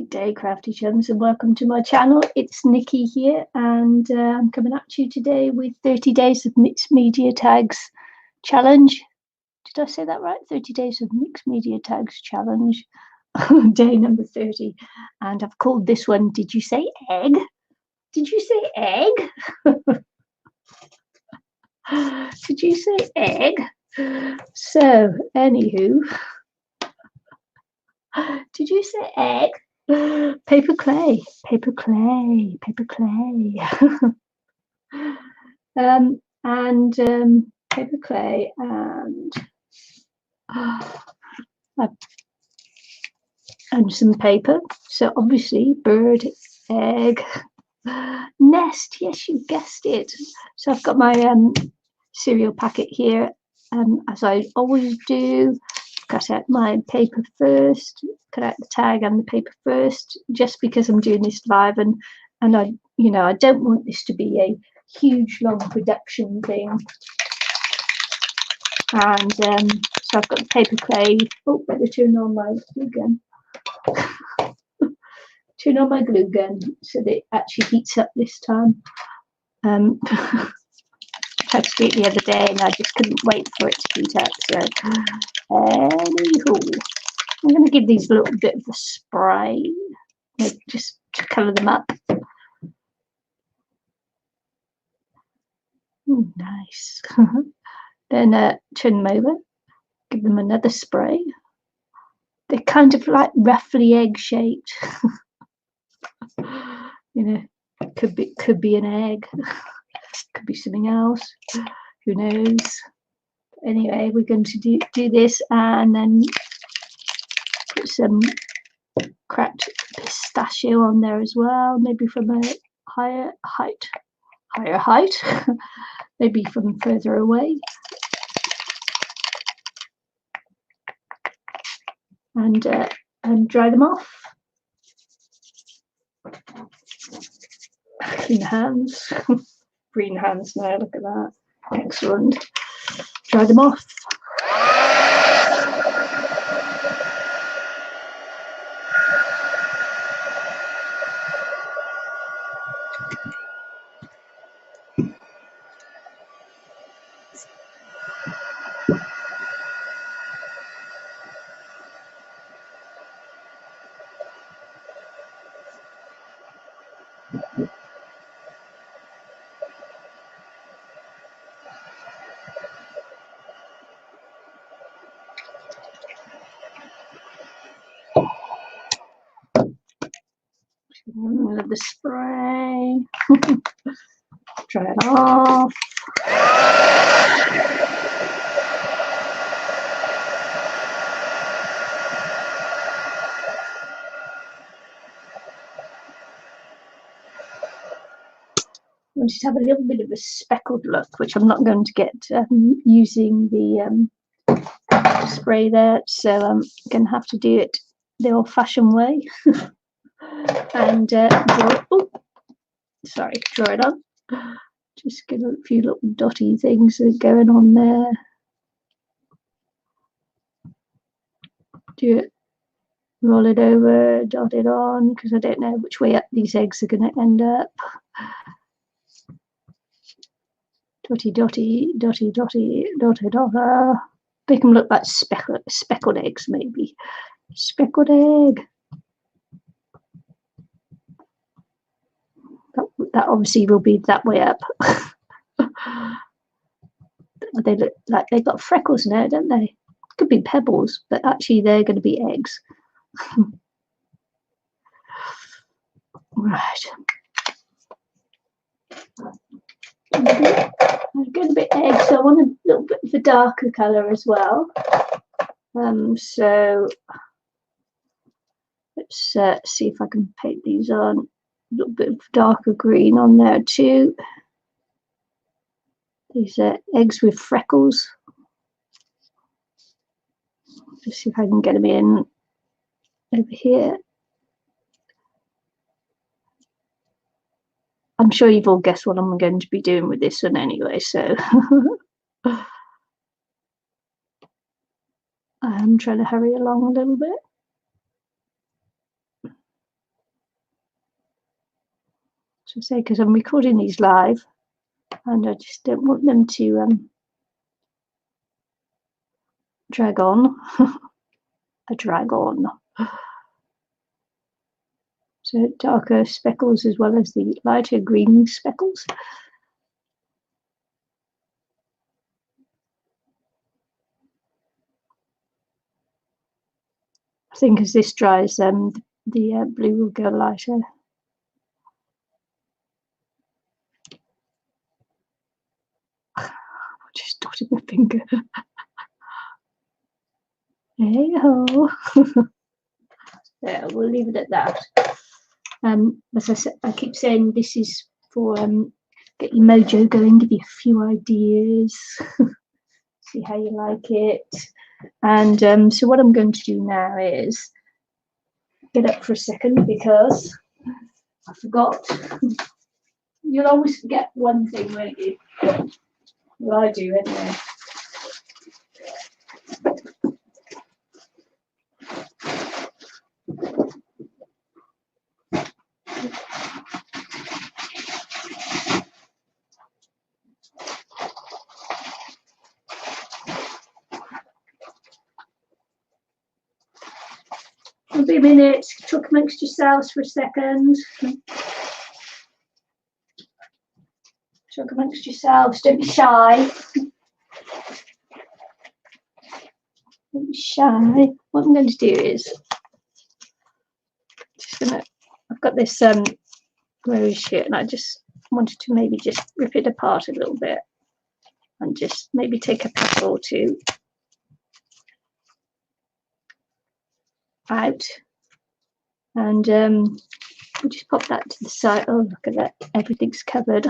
Good day, crafty chums, and welcome to my channel. It's Nikki here, and I'm coming at you today with 30 days of mixed media tags challenge. Did I say that right? 30 days of mixed media tags challenge, day number 30. And I've called this one, Did You Say Egg? Did you say egg? Did you say egg? So, anywho, did you say egg? Paper clay, paper clay, paper clay. Paper clay and some paper. So obviously bird, egg, nest. Yes, you guessed it. So I've got my cereal packet here, as I always do. Cut out my paper first, cut out the tag and the paper first, just because I'm doing this live, and I don't want this to be a huge long production thing. And so I've got the paper clay. Oh, better turn on my glue gun. Turn on my glue gun so that it actually heats up this time. I tried to do it the other day and I just couldn't wait for it to heat up. So anywho, I'm going to give these a little bit of a spray, just to colour them up. Ooh, nice. Then turn them over, give them another spray. They're kind of like roughly egg shaped. Could be an egg, could be something else. Who knows? Anyway, we're going to do this and then put some cracked pistachio on there as well, maybe from a higher height, maybe from further away. And dry them off. Clean hands. Green hands now, look at that. Excellent. Dry them off. With the spray. Dry it off. I want it to have a little bit of a speckled look, which I'm not going to get using the spray there, so I'm going to have to do it the old-fashioned way. And draw it on. Just get a few little dotty things going on there. Do it, roll it over, dot it on, because I don't know which way up these eggs are going to end up. Dotty, dotty, dotty, dotty, dotty, dotty. Make them look like speckled eggs, maybe. Speckled egg. That obviously will be that way up. They look like they've got freckles now, don't they? Could be pebbles, but actually they're going to be eggs. Right. I'm getting a bit egg, so I want a little bit of a darker colour as well. So let's see if I can paint these on. A little bit of darker green on there too. These are eggs with freckles. Let's see if I can get them in over here. I'm sure you've all guessed what I'm going to be doing with this one anyway, so I'm trying to hurry along a little bit. So say, because I'm recording these live and I just don't want them to drag on. Drag on. So darker speckles as well as the lighter green speckles. I think as this dries, the blue will go lighter. I just dotted my finger. Hey ho. Yeah, we'll leave it at that. As I said, I keep saying this is for get your mojo going, give you a few ideas, see how you like it. And so what I'm going to do now is get up for a second because I forgot. You'll always forget one thing, won't you? Well, I do anyway. It'll be a minute. Talk amongst yourselves for a second. Talk amongst yourselves. Don't be shy. Don't be shy. What I'm going to do is I've got this rose here, and I just wanted to maybe just rip it apart a little bit and just maybe take a petal or two out, and we'll just pop that to the side. Oh, look at that, everything's covered.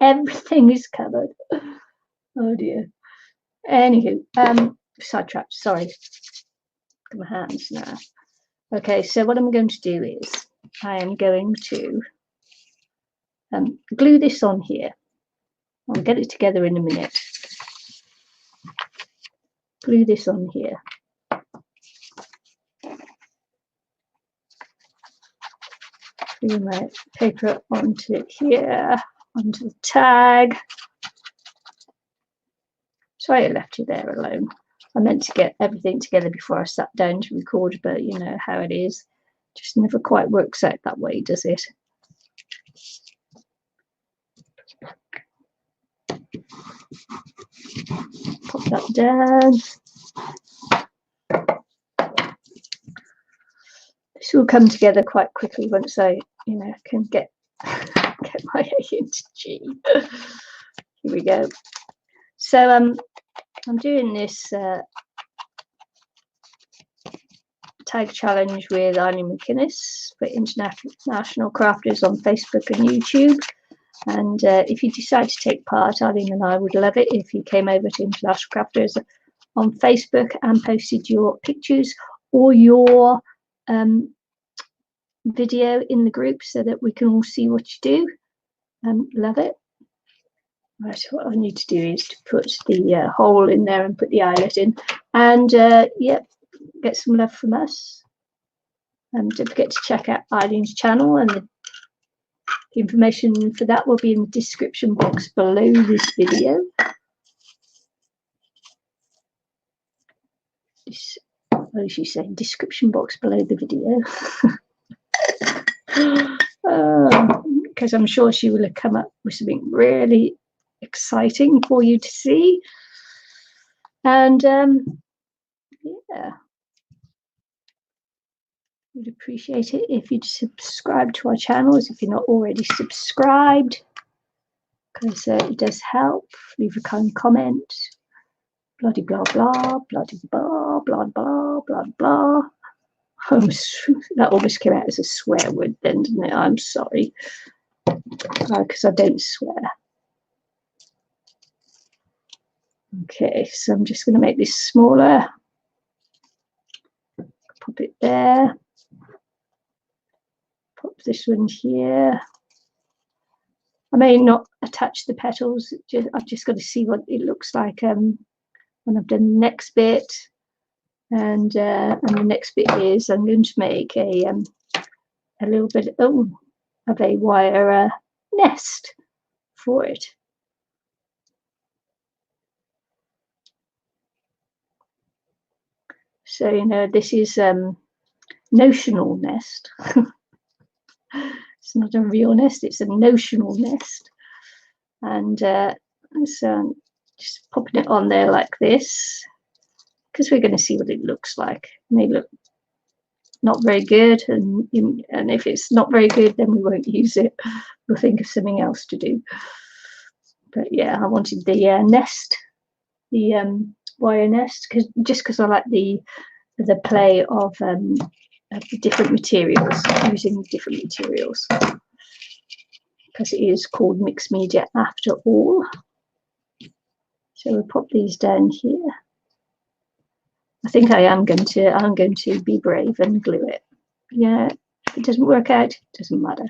Everything is covered. Oh dear. Anywho, sidetracked, sorry. Look at my hands now. Okay, so what I'm going to do is I am going to glue this on here. I'll get it together in a minute. Glue this on here. Glue my paper onto it here, onto the tag. Sorry I left you there alone. I meant to get everything together before I sat down to record, but you know how it is. Just never quite works out that way, does it? Pop that down. This will come together quite quickly once I, you know, can get my A into G. Here we go. So I'm doing this tag challenge with Ilene McInnes for international crafters on Facebook and YouTube. And if you decide to take part, Ilene and I would love it if you came over to International Crafters on Facebook and posted your pictures or your video in the group so that we can all see what you do. Love it. Right, what I need to do is to put the hole in there and put the eyelet in, and yep, get some love from us. Don't forget to check out Ilene's channel, and the information for that will be in the description box below this video. What is she saying? Description box below the video. Because I'm sure she will have come up with something really exciting for you to see. And yeah, we'd appreciate it if you'd subscribe to our channels if you're not already subscribed, because it does help. Leave a kind comment. Bloody blah blah, bloody blah blah blah blah blah. That almost came out as a swear word then, didn't it? I'm sorry, because I don't swear. Okay, so I'm just going to make this smaller. Pop it there. Pop this one here. I may not attach the petals. I've just got to see what it looks like when I've done the next bit. And the next bit is I'm going to make a little bit. Oh, wire nest for it. So, you know, this is notional nest. It's not a real nest, it's a notional nest. And so I'm just popping it on there like this, because we're going to see what it looks like. It may look not very good, and if it's not very good, then we won't use it. We'll think of something else to do. But yeah, I wanted the nest, the wire nest, because I like the play of different materials, using different materials, because it is called mixed media after all. So we'll pop these down here. I think I'm going to be brave and glue it. Yeah, if it doesn't work out, it doesn't matter.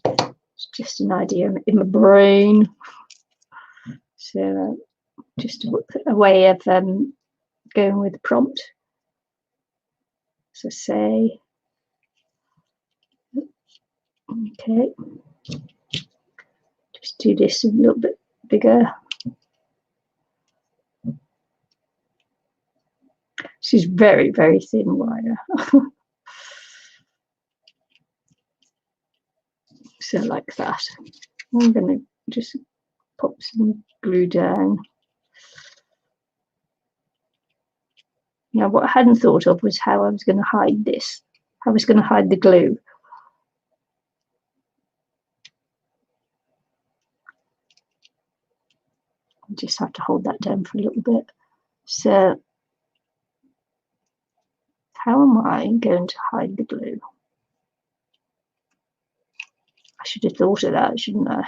It's just an idea in my brain. So just a way of going with the prompt. So say, okay, just do this a little bit bigger. This is very, very thin wire. So like that. I'm going to just pop some glue down. Now, what I hadn't thought of was how I was going to hide this. I was going to hide the glue. I just have to hold that down for a little bit. So, how am I going to hide the glue? I should have thought of that, shouldn't I?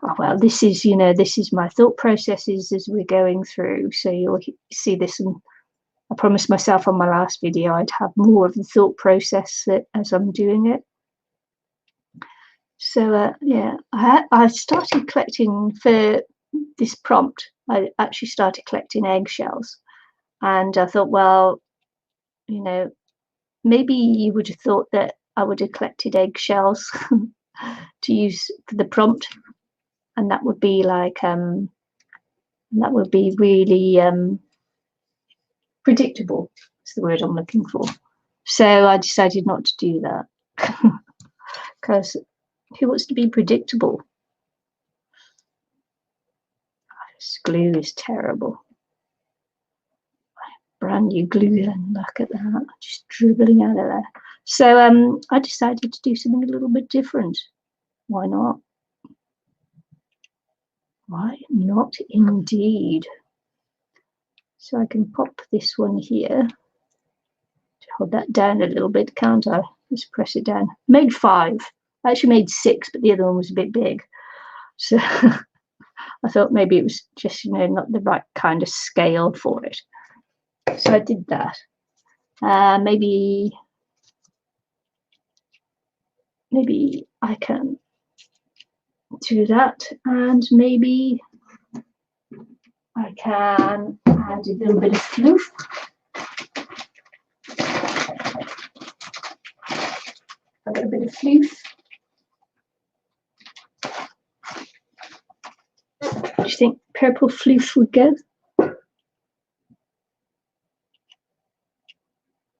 Oh, well, this is, you know, this is my thought processes as we're going through. So you'll see this, and I promised myself on my last video I'd have more of the thought process as I'm doing it. So yeah, I started collecting for this prompt. I actually started collecting eggshells, and I thought, well, you know, maybe you would have thought that I would have collected eggshells to use for the prompt, and that would be like that would be really predictable. That's the word I'm looking for. So I decided not to do that, because who wants to be predictable? This glue is terrible. Brand new glue, and look at that, just dribbling out of there. So I decided to do something a little bit different. Why not? Why not indeed? So I can pop this one here. Hold that down a little bit, can't I? Just press it down. Made 5. I actually made 6, but the other one was a bit big. So I thought maybe it was just, you know, not the right kind of scale for it. So I did that. Maybe I can do that, and maybe I can add a little bit of floof. I've got a bit of floof. Do you think purple floof would go?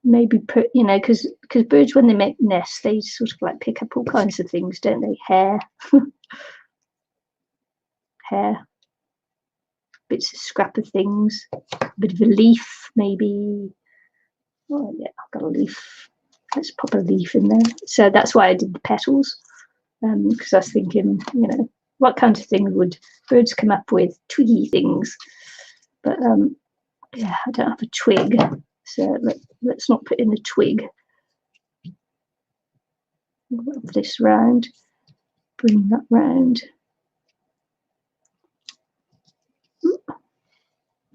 Maybe put, you know, because birds, when they make nests, they sort of like pick up all kinds of things, don't they? Hair, hair, bits of scrap of things, a bit of a leaf, maybe. Oh yeah, I've got a leaf. Let's pop a leaf in there. So that's why I did the petals, because I was thinking, you know, what kind of thing would birds come up with? Twiggy things. But yeah, I don't have a twig, so let's not put in the twig. Move this round, bring that round. You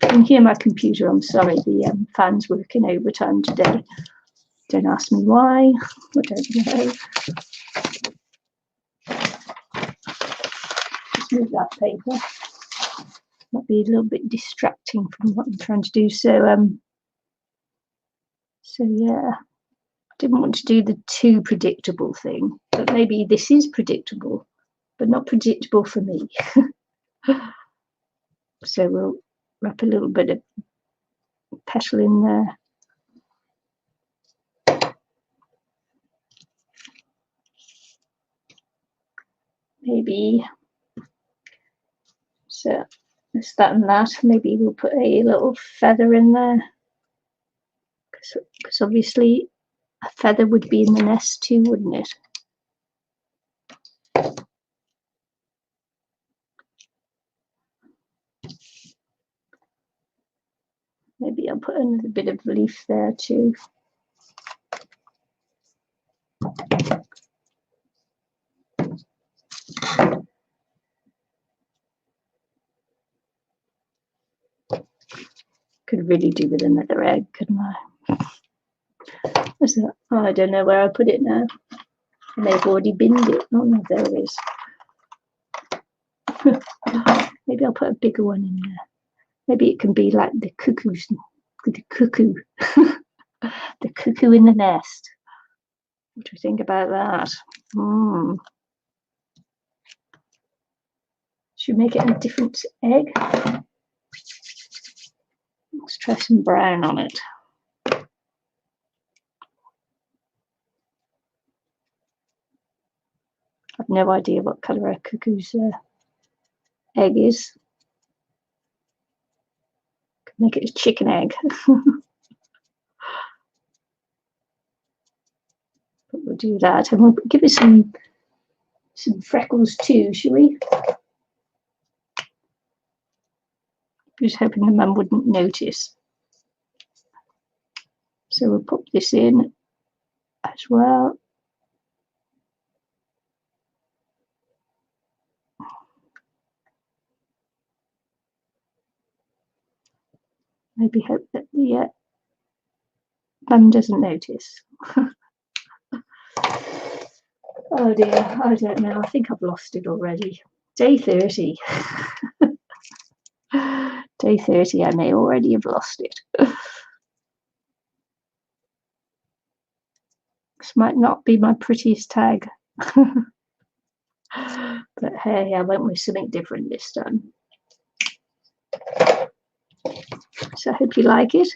can hear my computer. I'm sorry, the fan's working overtime today. Don't ask me why. I don't know. Just move that paper. Might be a little bit distracting from what I'm trying to do. So So yeah, I didn't want to do the too predictable thing, but maybe this is predictable, but not predictable for me. So we'll wrap a little bit of petal in there. Maybe, so it's that and that. Maybe we'll put a little feather in there, because obviously a feather would be in the nest too, wouldn't it? Maybe I'll put another bit of leaf there too. Could really do with another egg, couldn't I? What's that? Oh, I don't know where I put it now. I may have already binned it. Oh no, there it is. Maybe I'll put a bigger one in there. Maybe it can be like the cuckoo, the cuckoo in the nest. What do you think about that? Should we make it a different egg? Let's try some brown on it. I've no idea what colour a cuckoo's egg is. Could make it a chicken egg. But we'll do that, and we'll give it some freckles too, shall we? I was hoping the mum wouldn't notice. So we'll pop this in as well. Maybe hope that the mum doesn't notice. Oh dear, I don't know. I think I've lost it already. Day 30. Day 30, I may already have lost it. This might not be my prettiest tag. But hey, I went with something different this time. So I hope you like it.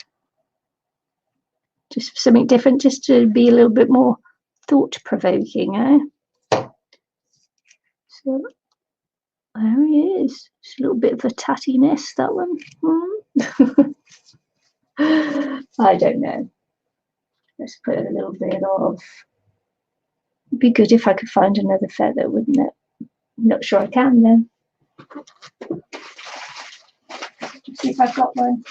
Just something different, just to be a little bit more thought-provoking, eh? So there he is. It's a little bit of a tatty nest, that one. I don't know. Let's put a little bit of... It'd be good if I could find another feather, wouldn't it? I'm not sure I can then. Let's see if I've got one.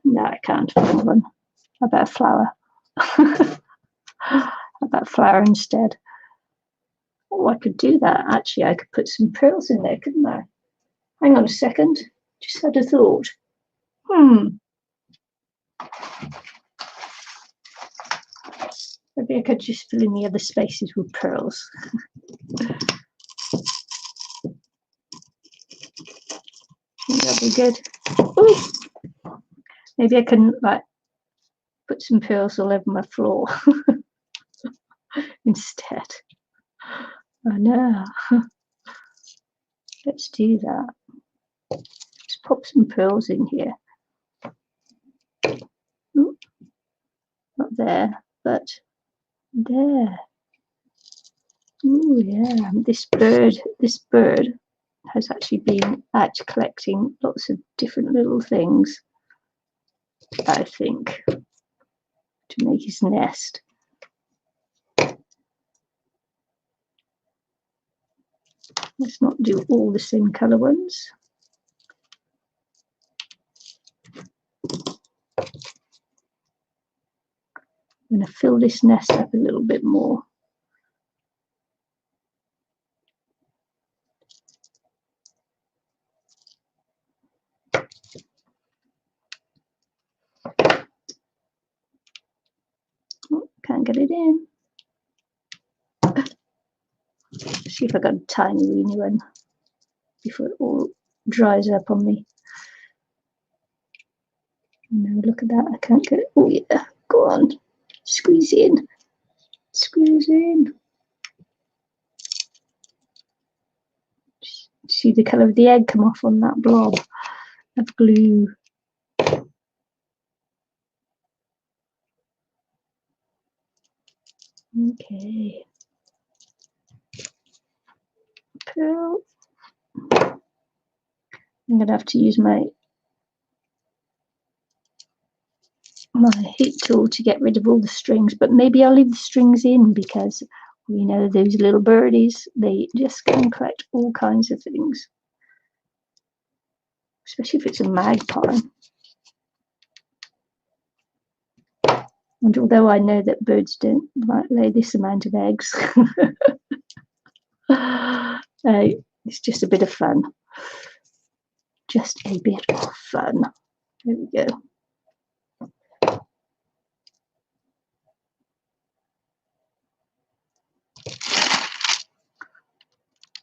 No, I can't find one. I better flower. I better flower instead. Oh, I could do that. Actually, I could put some pearls in there, couldn't I? Hang on a second. Just had a thought. Maybe I could just fill in the other spaces with pearls. That'd be good. Ooh. Maybe I can like put some pearls all over my floor instead. I know. Let's do that. Let's pop some pearls in here. Ooh. Not there, but there. Oh yeah, this bird has actually been out collecting lots of different little things, I think, to make his nest. Let's not do all the same colour ones. I'm going to fill this nest up a little bit more. Oh, can't get it in. Let's see if I got a tiny weeny one before it all dries up on me. No, look at that. I can't get it. Oh yeah, go on. Squeeze in. Squeeze in. See the colour of the egg come off on that blob of glue. Okay. Cool. I'm going to have to use my heat tool to get rid of all the strings, but maybe I'll leave the strings in because we know those little birdies, they just go and collect all kinds of things, especially if it's a magpie. And although I know that birds don't lay this amount of eggs, it's just a bit of fun. Just a bit of fun. There we go.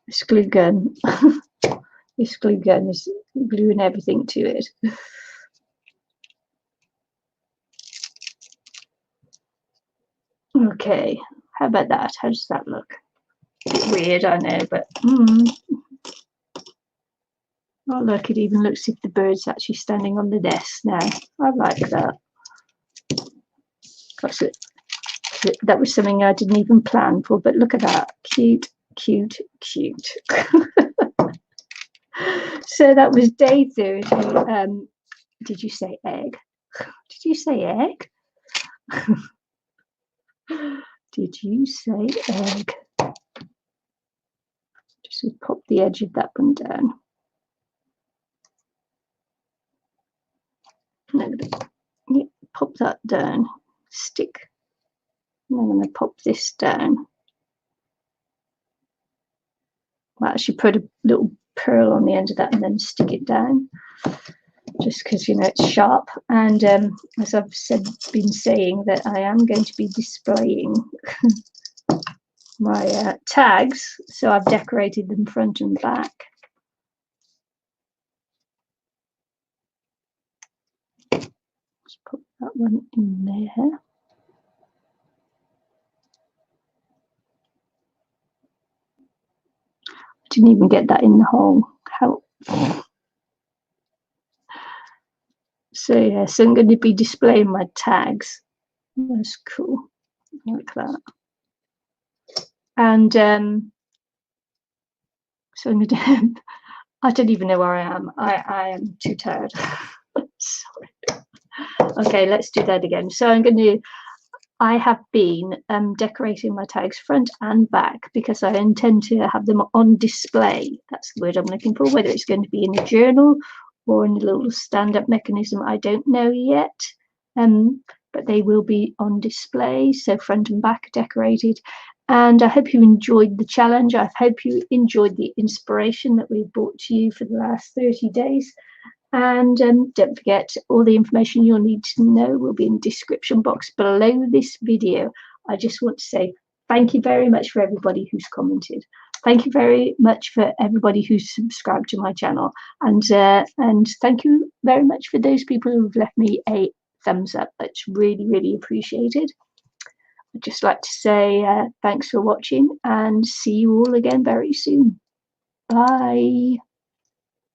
This glue gun, this glue gun is gluing everything to it. Okay, how about that? How does that look? It's weird, I know, but oh look, it even looks as if the bird's actually standing on the desk now. I like that. Gosh, that was something I didn't even plan for, but look at that. Cute, cute, cute. So that was day 30. Did you say egg? Did you say egg? Did you say egg? Just pop the edge of that one down. And I'm going to pop that down. Stick. And I'm going to pop this down. I'll actually put a little pearl on the end of that and then stick it down, just because, you know, it's sharp. And as I've been saying, that I am going to be displaying my tags, so I've decorated them front and back. Let's put that one in there. Didn't even get that in the hole. How? So yeah, so I'm going to be displaying my tags. That's cool, like that. And so I'm going to. I don't even know where I am. I am too tired. Sorry. Okay, let's do that again. So I have been decorating my tags front and back because I intend to have them on display. That's the word I'm looking for. Whether it's going to be in a journal or in a little stand-up mechanism, I don't know yet. But they will be on display, so front and back decorated. And I hope you enjoyed the challenge. I hope you enjoyed the inspiration that we've brought to you for the last 30 days. And don't forget, all the information you'll need to know will be in the description box below this video. I just want to say thank you very much for everybody who's commented. Thank you very much for everybody who's subscribed to my channel. And thank you very much for those people who've left me a thumbs up. That's really, really appreciated. I'd just like to say thanks for watching and see you all again very soon. Bye.